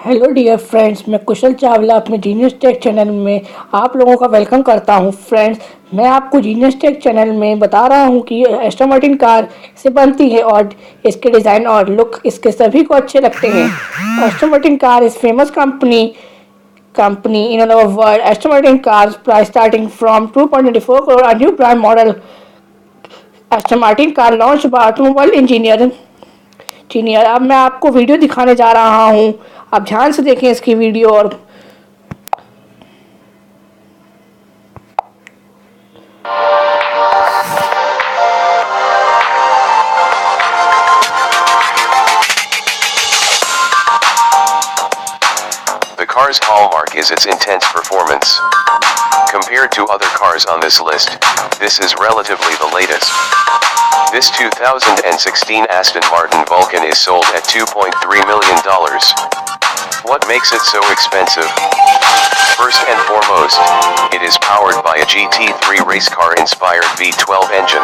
Hello dear friends, मैं कुशल चावला अपने genius take channel में आप लोगों का वेलकम करता हूं। फ्रेंड्स, मैं आपको जीनियस टेक चैनल में बता रहा हूं कि एस्टन मार्टिन कार से बनती है और इसके डिज़ाइन और लुक इसके सभी को अच्छे लगते हैं। Aston Martin car is famous company in our world. Aston Martin cars price starting from 2.94 crore. A new brand model Aston Martin car launched by automobile engineer। अब मैं आपको वीडियो दिखाने जा रहा हूँ, आप ध्यान से देखें इसकी वीडियो। और The car's hallmark is its intense performance. Compared to other cars on this list, this is relatively the latest. This 2016 Aston Martin Vulcan is sold at $2.3 million. What makes it so expensive? First and foremost, it is powered by a GT3 race car-inspired V12 engine.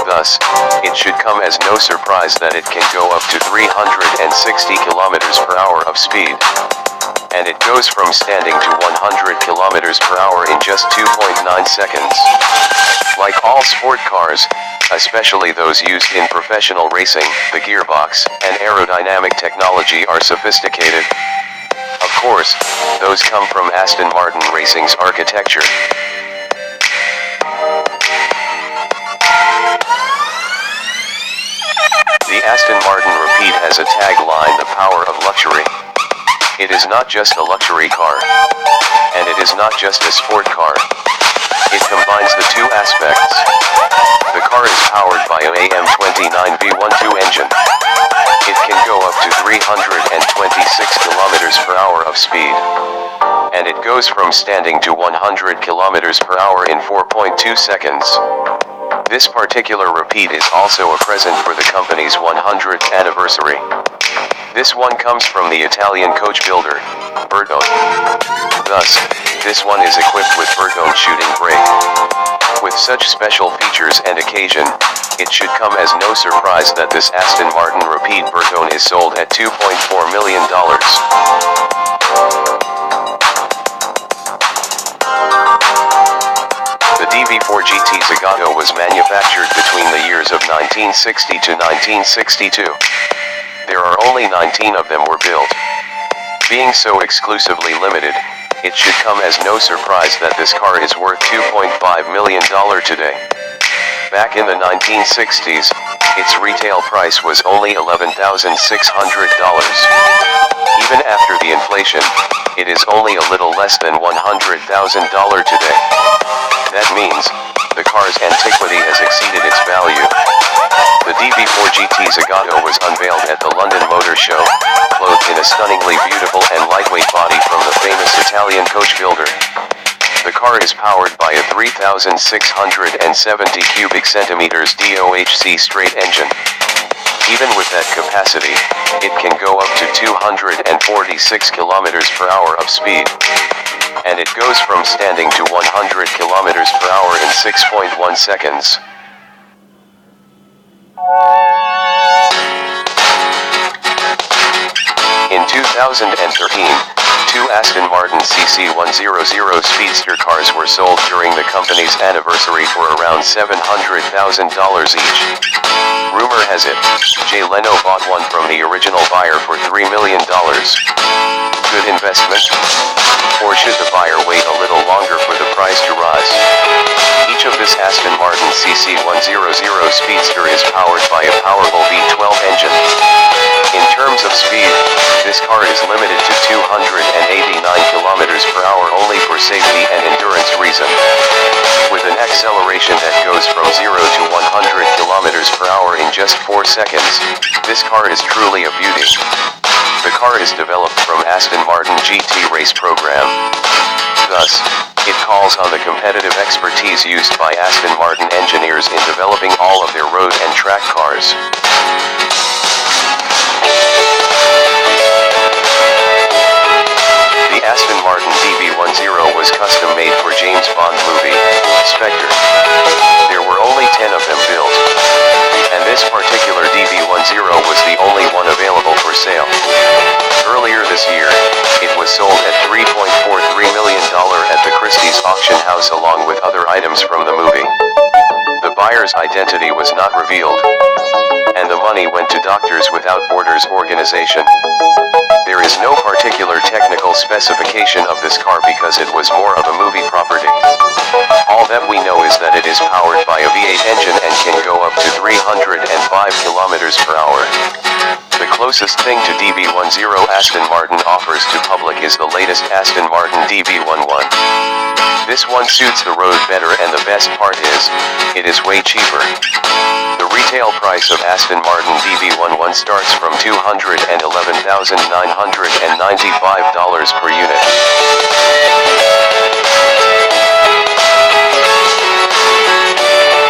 Thus, it should come as no surprise that it can go up to 360 kilometers per hour of speed. And it goes from standing to 100 kilometers per hour in just 2.9 seconds. Like all sport cars, especially those used in professional racing, the gearbox and aerodynamic technology are sophisticated. Of course, those come from Aston Martin Racing's architecture. The Aston Martin Rapide has a tagline, the power of luxury. It is not just a luxury car, and it is not just a sport car. It combines the two aspects. The car is powered by an AM29 V12 engine. It can go up to 326 kilometers per hour of speed. And it goes from standing to 100 kilometers per hour in 4.2 seconds. This particular Rapide is also a present for the company's 100th anniversary. This one comes from the Italian coach builder, Bertone. Thus, this one is equipped with Bertone shooting brake. With such special features and occasion, it should come as no surprise that this Aston Martin Rapide Bertone is sold at $2.4 million. The DB4 GT Zagato was manufactured between the years of 1960 to 1962. There are only 19 of them were built. Being so exclusively limited, it should come as no surprise that this car is worth $2.5 million today. Back in the 1960s, its retail price was only $11,600. Even after the inflation, it is only a little less than $100,000 today. That means, the car's antiquity has exceeded its value. The DB4 GT Zagato was unveiled at the London Motor Show, clothed in a stunningly beautiful and lightweight body from the famous Italian coach builder. The car is powered by a 3,670 cubic centimeters DOHC straight engine. Even with that capacity, it can go up to 246 kilometers per hour of speed. And it goes from standing to 100 kilometers per hour in 6.1 seconds. In 2013, two Aston Martin CC100 Speedster cars were sold during the company's anniversary for around $700,000 each. Rumor has it, Jay Leno bought one from the original buyer for $3 million. Good investment? Or should the buyer wait a little longer for the price to rise? Each of this Aston Martin CC100 Speedster is powered by a powerful V12 engine. In terms of speed, this car is limited to 289 kilometers per hour only for safety and endurance reason. With an acceleration that goes from 0 to 100 kilometers per hour in just 4 seconds, this car is truly a beauty. The car is developed from Aston Martin GT race program. Thus, it calls on the competitive expertise used by Aston Martin engineers in developing all of their road and track cars. The Aston Martin DB10 was custom made for James Bond movie, Spectre. There were only 10 of them built. And this particular DB10 was the only one available for sale. Earlier this year, auction house along with other items from the movie. The buyer's identity was not revealed, and the money went to Doctors Without Borders organization. There is no particular technical specification of this car because it was more of a movie property. All that we know is that it is powered by a V8 engine and can go up to 305 kilometers per hour. The closest thing to DB10 Aston Martin offers to public is the latest Aston Martin DB11. This one suits the road better, and the best part is, it is way cheaper. The retail price of Aston Martin DB11 starts from $211,995 per unit.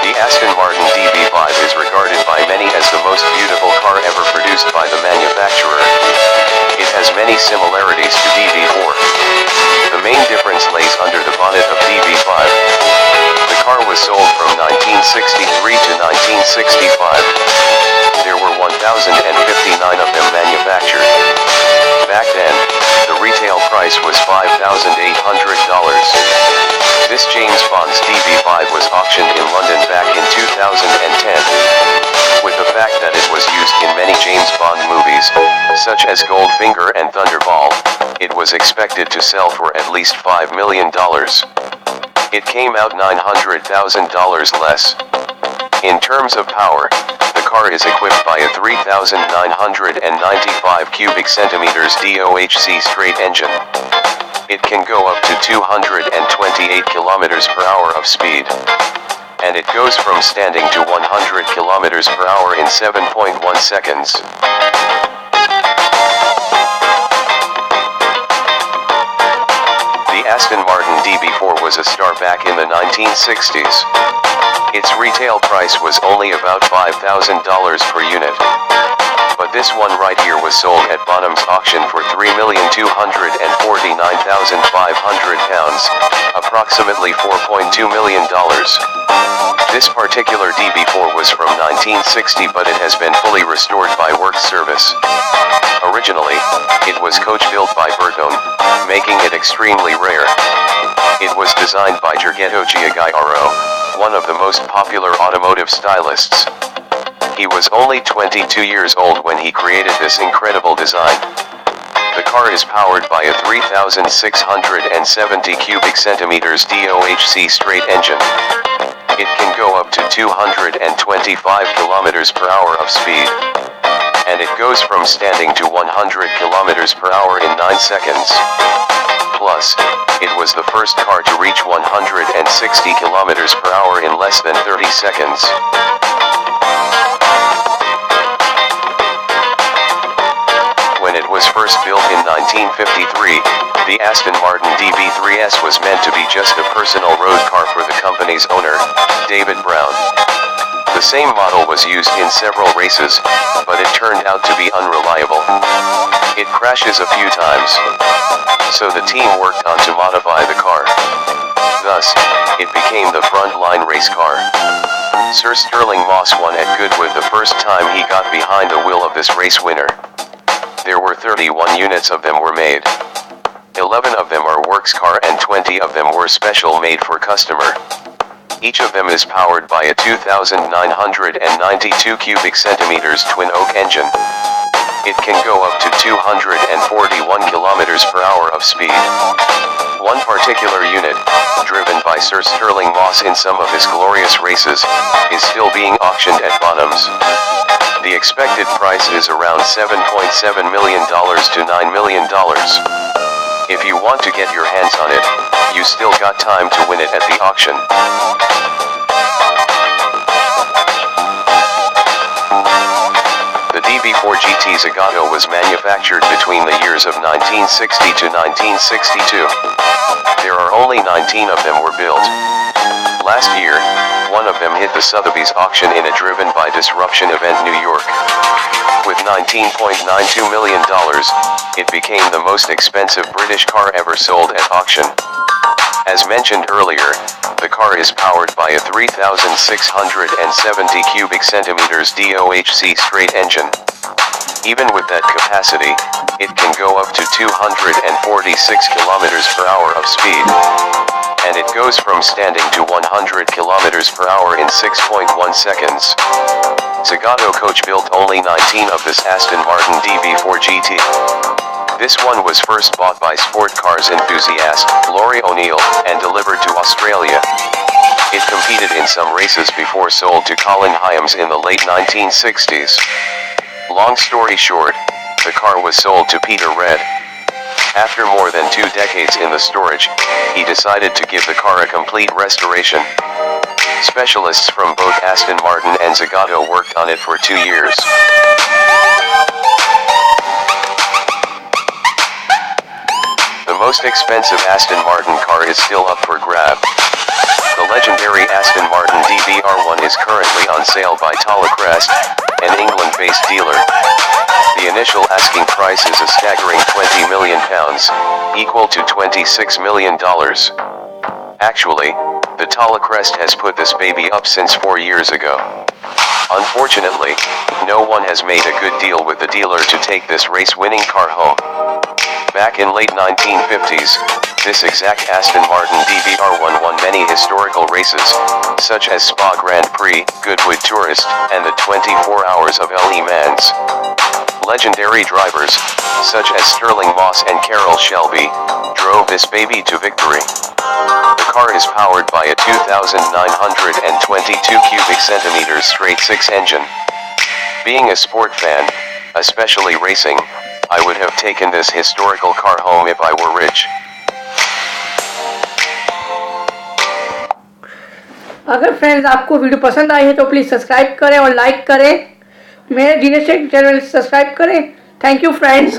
The Aston Martin DB5 is regarded by many as the most beautiful car ever produced by the manufacturer. It has many similarities to DB4. The main difference lays under the bonnet of DB5. The car was sold from 1963 to 1965. There were 1,059 of them manufactured. Back then, the retail price was $5,800. This James Bond's DB5 was auctioned in London back in 2010. With the fact that it was used in many James Bond movies, such as Goldfinger and Thunderball, it was expected to sell for at least $5 million. It came out $900,000 less. In terms of power, the car is equipped by a 3,995 cubic centimeters DOHC straight engine. It can go up to 228 kilometers per hour of speed. And it goes from standing to 100 kilometers per hour in 7.1 seconds. The Aston Martin DB4 was a star back in the 1960s. Its retail price was only about $5,000 per unit. But this one right here was sold at Bonham's auction for £3,249,500, approximately $4.2 million. This particular DB4 was from 1960, but it has been fully restored by Works Service. Originally, it was coach-built by Bertone, making it extremely rare. It was designed by Giorgetto Giugiaro, one of the most popular automotive stylists. He was only 22 years old when he created this incredible design. The car is powered by a 3,670 cubic centimeters DOHC straight engine. It can go up to 225 kilometers per hour of speed. And it goes from standing to 100 kilometers per hour in 9 seconds. Plus, it was the first car to reach 160 kilometers per hour in less than 30 seconds. When it was first built in 1953, the Aston Martin DB3S was meant to be just a personal road car for the company's owner, David Brown. The same model was used in several races, but it turned out to be unreliable. It crashes a few times. So the team worked on to modify the car. Thus, it became the front-line race car. Sir Sterling Moss won at Goodwood the first time he got behind the wheel of this race winner. There were 31 units of them were made. 11 of them are works car and 20 of them were special made for customer. Each of them is powered by a 2,992 cubic centimeters twin-oak engine. It can go up to 241 kilometers per hour of speed. One particular unit, driven by Sir Sterling Moss in some of his glorious races, is still being auctioned at Bonham's. The expected price is around $7.7 million to $9 million. If you want to get your hands on it, you still got time to win it at the auction. The DB4 GT Zagato was manufactured between the years of 1960 to 1962. There are only 19 of them were built. Last year, one of them hit the Sotheby's auction in a Driven by Disruption event New York. With $19.92 million, it became the most expensive British car ever sold at auction. As mentioned earlier, the car is powered by a 3,670 cubic centimeters DOHC straight engine. Even with that capacity, it can go up to 246 kilometers per hour of speed. and it goes from standing to 100 kilometers per hour in 6.1 seconds. Zagato coach built only 19 of this Aston Martin DB4 GT. This one was first bought by sport cars enthusiast Laurie O'Neill and delivered to Australia. It competed in some races before sold to Colin Hyams in the late 1960s. Long story short, the car was sold to Peter Red. After more than 2 decades in the storage, he decided to give the car a complete restoration. Specialists from both Aston Martin and Zagato worked on it for 2 years. The most expensive Aston Martin car is still up for grab. The legendary Aston Martin DBR1 is currently on sale by Talacrest, an England-based dealer. The initial asking price is a staggering £20 million, equal to $26 million. Actually, the Talacrest has put this baby up since 4 years ago. Unfortunately, no one has made a good deal with the dealer to take this race-winning car home. Back in late 1950s, this exact Aston Martin DBR1 won many historical races, such as Spa Grand Prix, Goodwood Tourist, and the 24 Hours of Le Mans. Legendary drivers, such as Sterling Moss and Carroll Shelby, drove this baby to victory. The car is powered by a 2,922 cubic centimeters straight-six engine. Being a sport fan, especially racing, I would have taken this historical car home if I were rich. अगर friends आपको video पसंद आई है तो please subscribe करें और like करें, मेरे genius take channel subscribe करें। Thank you friends.